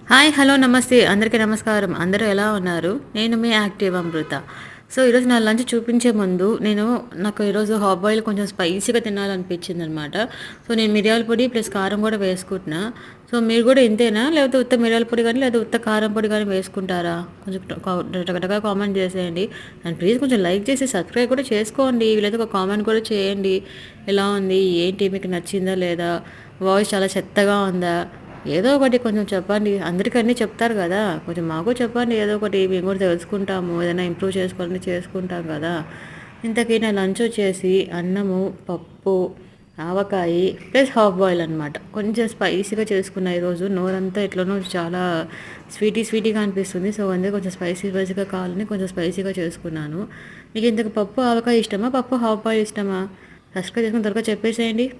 Hi hello నమస్తే అందరికీ నమస్కారం. అందరూ ఎలా ఉన్నారు? నేను మీ యాక్టివ్ అమృత. సో ఈరోజు నా లంచ్ చూపించే ముందు నాకు ఈరోజు హాఫ్ బాయిల్ కొంచెం స్పైసీగా తినాలనిపించిందనమాట. సో నేను మిరియాల పొడి ప్లస్ కారం కూడా వేసుకుంటున్నా. సో మీరు కూడా ఇంతేనా? లేకపోతే ఉత్త మిరియాల పొడి కానీ లేదా ఉత్త కారం పొడి కానీ వేసుకుంటారా? కొంచెం టకటకా కామెంట్ చేసేయండి. అండ్ ప్లీజ్ కొంచెం లైక్ చేసి సబ్స్క్రైబ్ కూడా చేసుకోండి. వీలైతే ఒక కామెంట్ కూడా చేయండి. ఎలా ఉంది? ఏంటి? మీకు నచ్చిందా లేదా? వాయిస్ చాలా చెత్తగా ఉందా? ఏదో ఒకటి కొంచెం చెప్పండి. అందరికీ అన్నీ చెప్తారు కదా! కొంచెం మాకు చెప్పండి ఏదో ఒకటి. మేము కూడా తెలుసుకుంటాము. ఏదైనా ఇంప్రూవ్ చేసుకోవాలని చేసుకుంటాం కదా! ఇంతకీ నా లంచ్ వచ్చేసి అన్నము, పప్పు, ఆవకాయి ప్లస్ హాఫ్ బాయిల్ అనమాట. కొంచెం స్పైసీగా చేసుకున్నా ఈరోజు. నోరంతా ఎట్లనో చాలా స్వీటీగా అనిపిస్తుంది. సో, అందుకే కొంచెం స్పైసీగా కావాలని కొంచెం స్పైసీగా చేసుకున్నాను. మీకు ఇంతకు పప్పు, ఆవకాయ ఇష్టమా? పప్పు హాఫ్ బాయిల్ ఇష్టమా? సబ్స్క్రైబ్ చేసుకొని త్వరగా చెప్పేసేయండి.